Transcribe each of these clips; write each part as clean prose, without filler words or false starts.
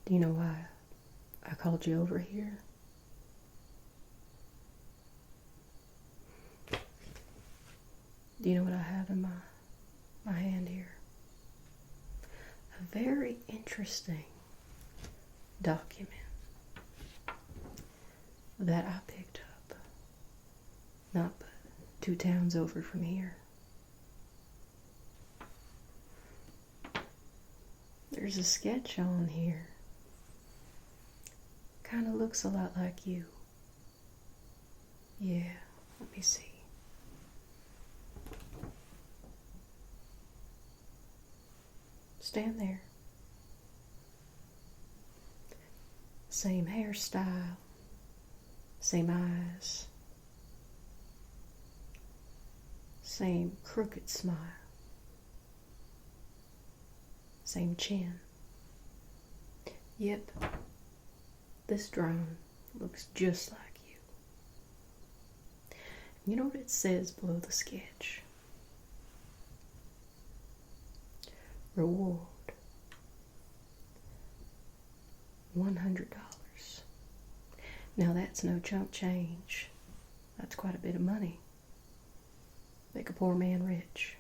Do you know why I called you over here? Do you know what I have in my hand here? A very interesting document that I picked up, not but 2 towns over from here. There's a sketch on here. Kind of looks a lot like you. Yeah, let me see. Stand there. Same hairstyle, same eyes, same crooked smile, same chin. Yep, this drone looks just like you. You know what it says below the sketch? Reward $100. Now that's no chump change. That's quite a bit of money. Make a poor man rich.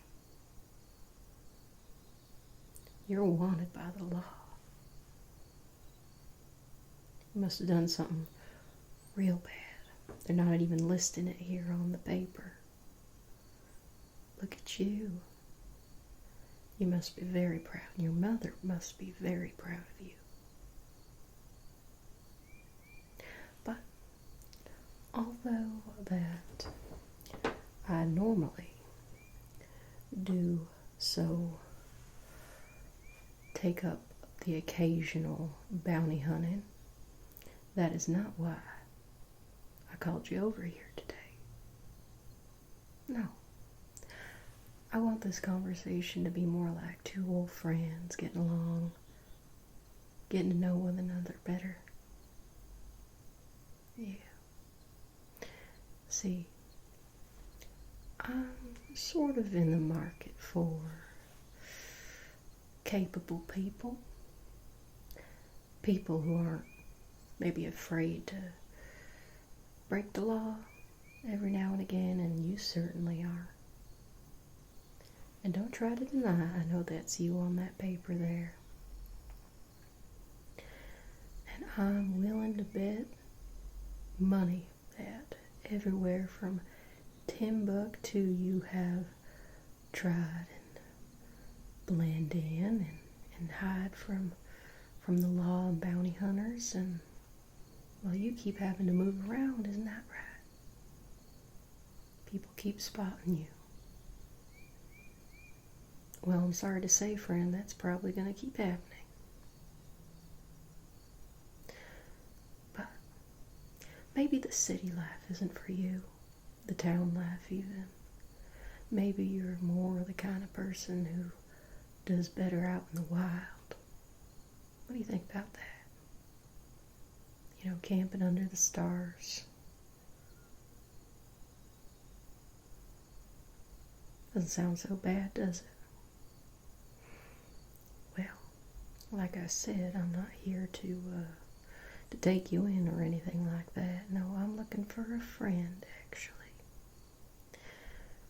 You're wanted by the law. You must have done something real bad. They're not even listing it here on the paper. Look at you. You must be very proud. Your mother must be very proud of you. But although that I normally do so take up the occasional bounty hunting, that is not why I called you over here today. No. I want this conversation to be more like 2 old friends getting along, getting to know one another better. Yeah. See, I'm sort of in the market for capable people. People who aren't maybe afraid to break the law every now and again, and you certainly are. And don't try to deny, I know that's you on that paper there. And I'm willing to bet money that everywhere from Timbuktu you have tried and blend in and hide from the law and bounty hunters, and well, you keep having to move around, isn't that right? People keep spotting you. Well, I'm sorry to say, friend, that's probably going to keep happening. But maybe the city life isn't for you, the town life even. Maybe you're more the kind of person who does better out in the wild. What do you think about that? You know, camping under the stars. Doesn't sound so bad, does it? Well, like I said, I'm not here to take you in or anything like that. No, I'm looking for a friend, actually.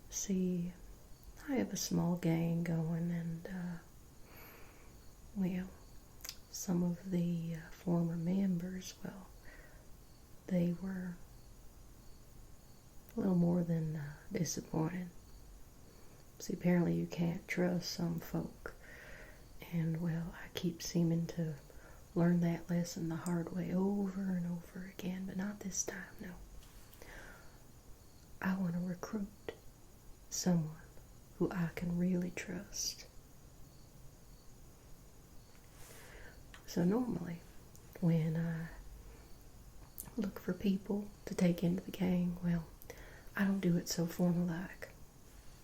See, I have a small gang going, and, well, some of the former members, well, they were a little more than disappointed. See, apparently you can't trust some folk. And, well, I keep seeming to learn that lesson the hard way over and over again, but not this time, no. I want to recruit someone who I can really trust. So normally, when I look for people to take into the gang, well, I don't do it so formal-like.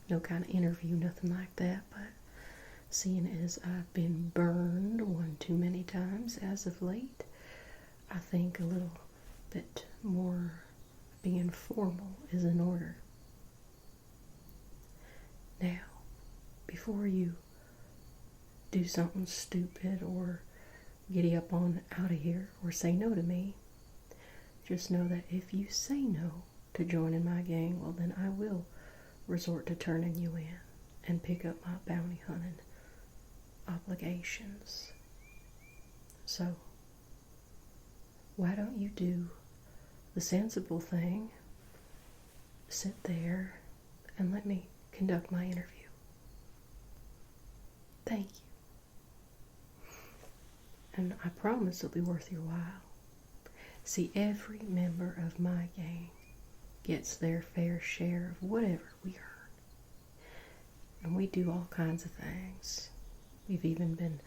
No kind of interview, nothing like that, but seeing as I've been burned one too many times as of late, I think a little bit more being formal is in order. Now, before you do something stupid or giddy up on out of here or say no to me, just know that if you say no to joining my gang, well then I will resort to turning you in and pick up my bounty hunting obligations. So, why don't you do the sensible thing, sit there and let me conduct my interview. Thank you. And I promise it'll be worth your while. See, every member of my gang gets their fair share of whatever we earn. And we do all kinds of things. We've even been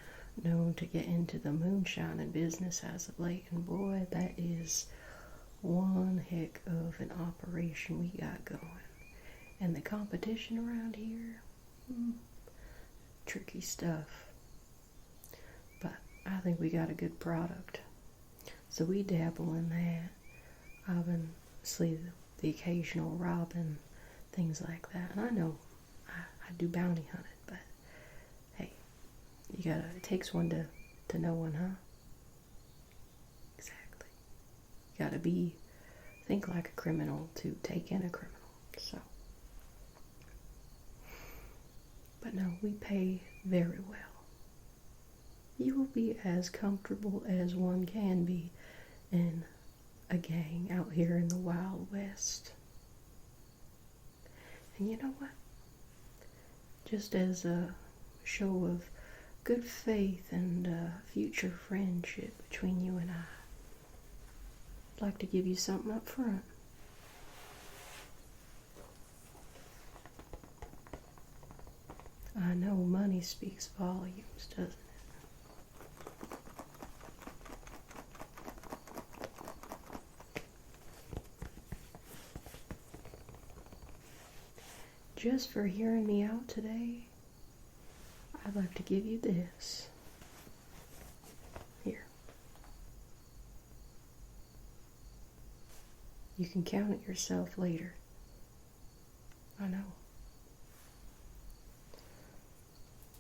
known to get into the moonshining business as of late, and boy, that is one heck of an operation we got going. And the competition around here, tricky stuff. But I think we got a good product. So we dabble in that. Obviously, the occasional robbing, things like that. And I know I do bounty hunting, but hey, it takes one to know one, huh? Exactly. You gotta think like a criminal to take in a criminal, so. But no, we pay very well. You will be as comfortable as one can be in a gang out here in the Wild West. And you know what? Just as a show of good faith and future friendship between you and I'd like to give you something up front. I know money speaks volumes, doesn't it? Just for hearing me out today, I'd like to give you this. Here. You can count it yourself later. I know.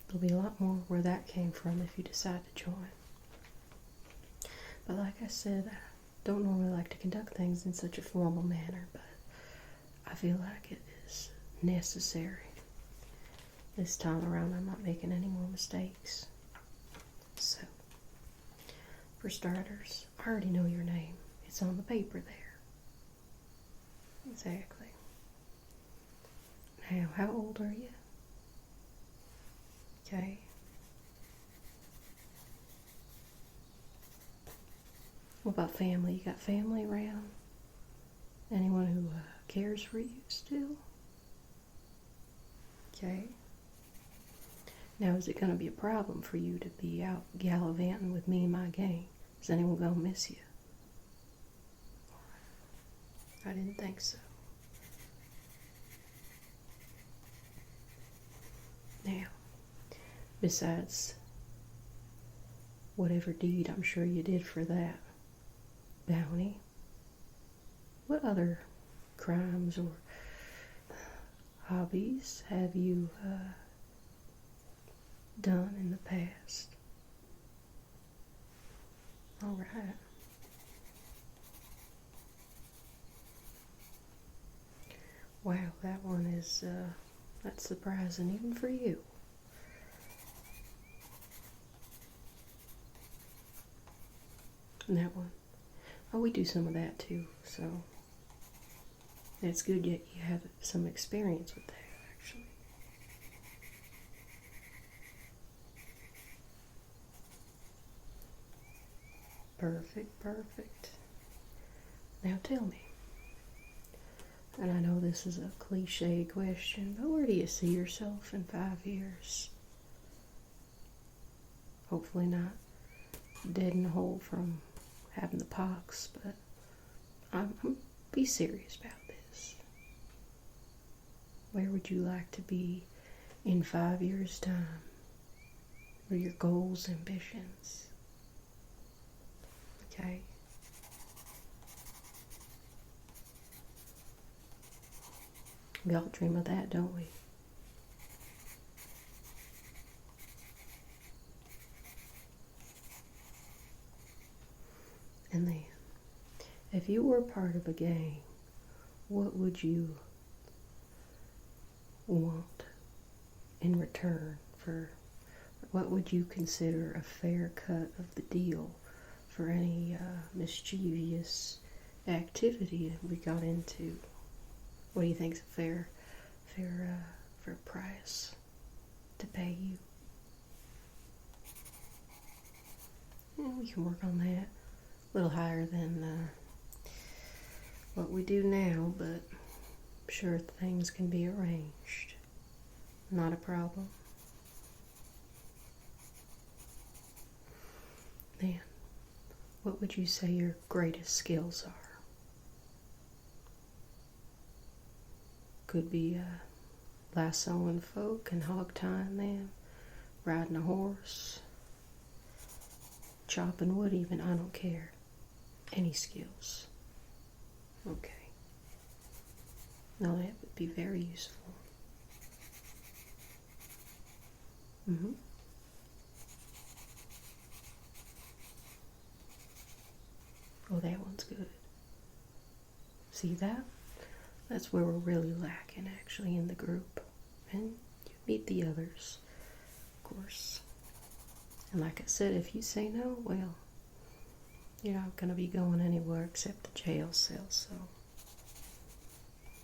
There'll be a lot more where that came from if you decide to join. But like I said, I don't normally like to conduct things in such a formal manner, but I feel like it is necessary. This time around, I'm not making any more mistakes. So, for starters, I already know your name. It's on the paper there. Exactly. Now, how old are you? Okay. What about family? You got family around? Anyone who cares for you still? Okay. Now, is it going to be a problem for you to be out gallivanting with me and my gang? Is anyone going to miss you? I didn't think so. Now, besides whatever deed I'm sure you did for that bounty, what other crimes or hobbies have you done in the past? All right. Wow, that one is that's surprising even for you. And that one, oh, we do some of that too, so it's good that you have some experience with that, actually. Perfect, perfect. Now tell me, and I know this is a cliche question, but where do you see yourself in 5 years? Hopefully not dead in a hole from having the pox, but I'm be serious about this. Where would you like to be in 5 years' time? What are your goals, ambitions? Okay. We all dream of that, don't we? And then, if you were part of a gang, what would you want in return for, what would you consider a fair cut of the deal for any mischievous activity that we got into? What do you think is a fair price to pay you? Yeah, we can work on that. A little higher than what we do now, but I'm sure things can be arranged. Not a problem. Then, what would you say your greatest skills are? Could be lassoing folk and hog tying them, riding a horse, chopping wood even, I don't care. Any skills. Okay. Now that would be very useful. Oh, that one's good. See that? That's where we're really lacking, actually, in the group. And you meet the others, of course. And like I said, if you say no, well, you're not going to be going anywhere except the jail cell, so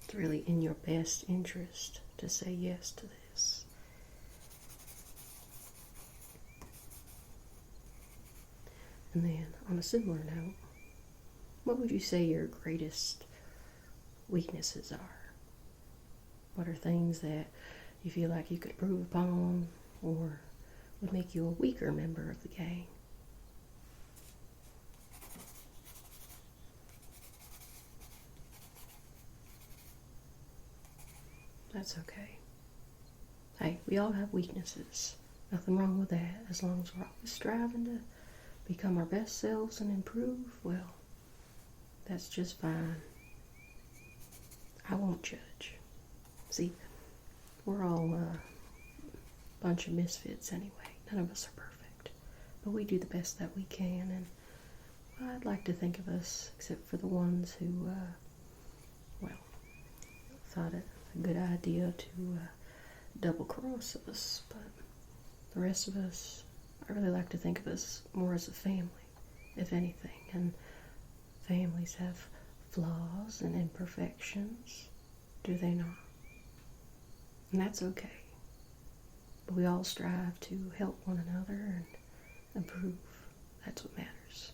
it's really in your best interest to say yes to this. And then, on a similar note, what would you say your greatest weaknesses are? What are things that you feel like you could improve upon or would make you a weaker member of the gang? That's okay. Hey, we all have weaknesses. Nothing wrong with that. As long as we're always striving to become our best selves and improve, well, that's just fine. I won't judge. See, we're all a bunch of misfits anyway. None of us are perfect. But we do the best that we can, and well, I'd like to think of us, except for the ones who, thought it a good idea to double-cross us. But the rest of us, I really like to think of us more as a family, if anything. And families have flaws and imperfections, do they not? And that's okay. But we all strive to help one another and improve. That's what matters.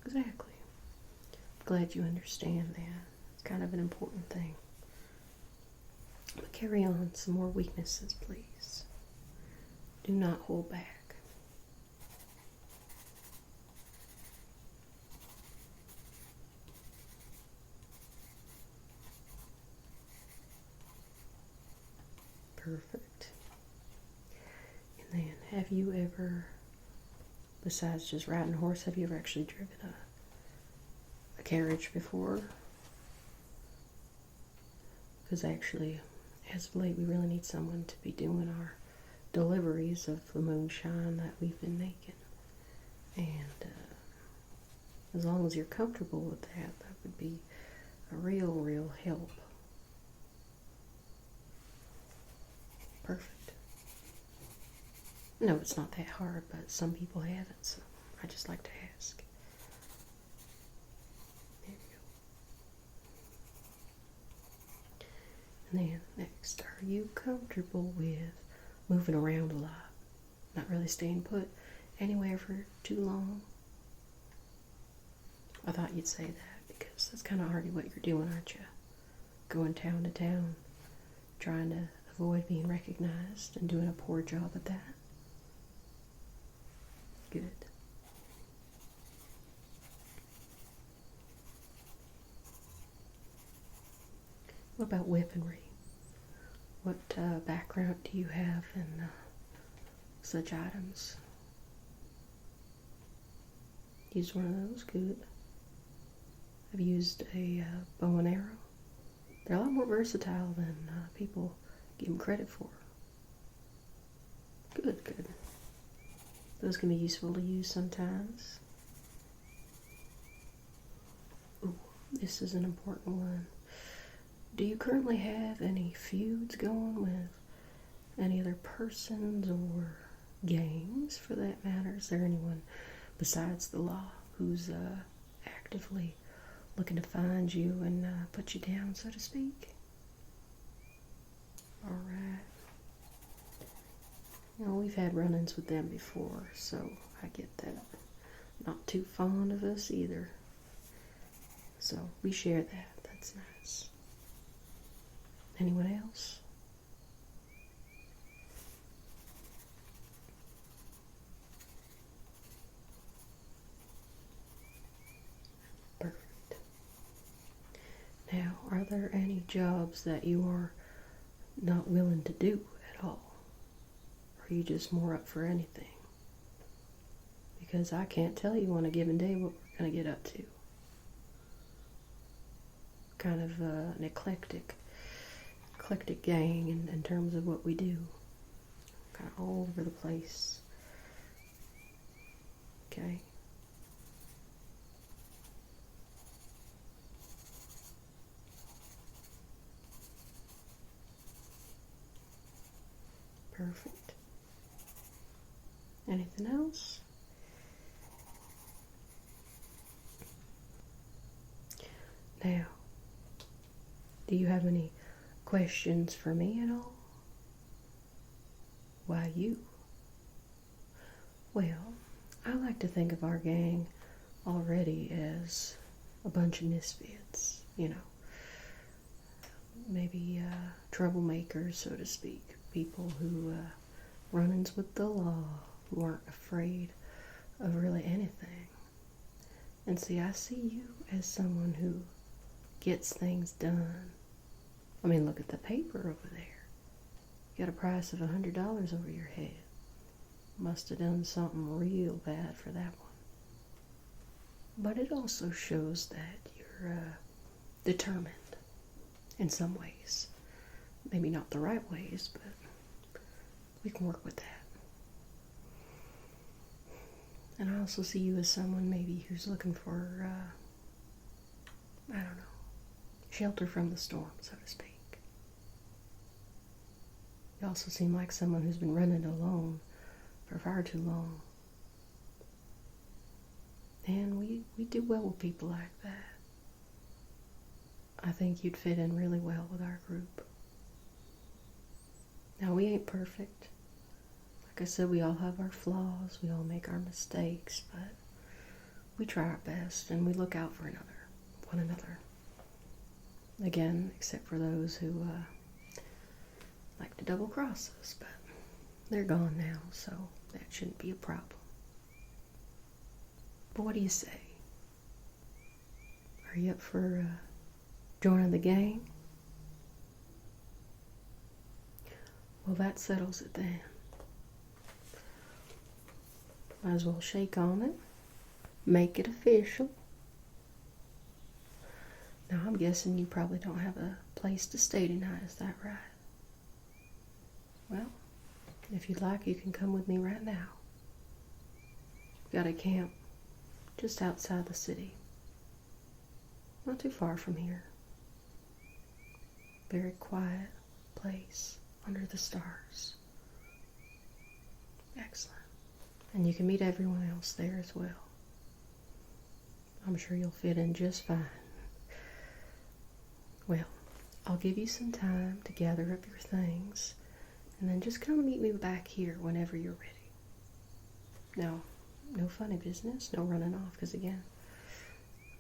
Exactly. I'm glad you understand that. It's kind of an important thing. But carry on. Some more weaknesses, please. Do not hold back. Perfect. And then, have you ever, besides just riding a horse, have you ever actually driven a carriage before? Because actually, as of late, we really need someone to be doing our deliveries of the moonshine that we've been making. And as long as you're comfortable with that, that would be a real help. Perfect. No, it's not that hard, but some people haven't, so I just like to ask. There you go. And then next, are you comfortable with moving around a lot? Not really staying put anywhere for too long? I thought you'd say that because that's kind of already what you're doing, aren't you? Going town to town, trying to avoid being recognized and doing a poor job at that. Good. What about weaponry? What background do you have in such items? Use one of those? Good. I've used a bow and arrow. They're a lot more versatile than people give them credit for. Good. Those can be useful to use sometimes. this is an important one. Do you currently have any feuds going with any other persons or gangs, for that matter? Is there anyone besides the law who's actively looking to find you and put you down, so to speak? Alright. You know, we've had run-ins with them before, so I get that. Not too fond of us either. So we share that. That's nice. Anyone else? Perfect. Now, are there any jobs that you are not willing to do at all? Or are you just more up for anything? Because I can't tell you on a given day what we're going to get up to. Kind of an eclectic gang in terms of what we do. Kind of all over the place. Okay. Perfect. Anything else? Now, do you have any questions for me at all? Why you? Well, I like to think of our gang already as a bunch of misfits, you know. Maybe troublemakers, so to speak. People who run-ins with the law, who aren't afraid of really anything. And see, I see you as someone who gets things done. I mean, look at the paper over there. You got a price of $100 over your head. Must have done something real bad for that one. But it also shows that you're determined in some ways. Maybe not the right ways, but we can work with that. And I also see you as someone maybe who's looking for, I don't know, shelter from the storm, so to speak. You also seem like someone who's been running alone for far too long. And we do well with people like that. I think you'd fit in really well with our group. Now, we ain't perfect. Like I said, we all have our flaws, we all make our mistakes, but we try our best and we look out for one another. Again, except for those who like to double cross us, but they're gone now, so that shouldn't be a problem. But what do you say? Are you up for joining the gang? Well, that settles it then. Might as well shake on it. Make it official. Now, I'm guessing you probably don't have a place to stay tonight, is that right? Well, if you'd like, you can come with me right now. We've got a camp just outside the city. Not too far from here. Very quiet place under the stars. Excellent. And you can meet everyone else there as well. I'm sure you'll fit in just fine. Well, I'll give you some time to gather up your things, and then just come meet me back here whenever you're ready. Now, no funny business, no running off, because again,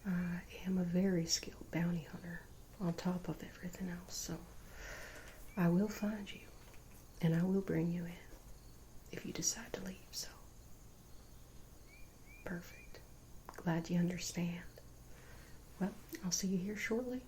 I am a very skilled bounty hunter on top of everything else, so I will find you, and I will bring you in if you decide to leave, so. Perfect. Glad you understand. Well, I'll see you here shortly.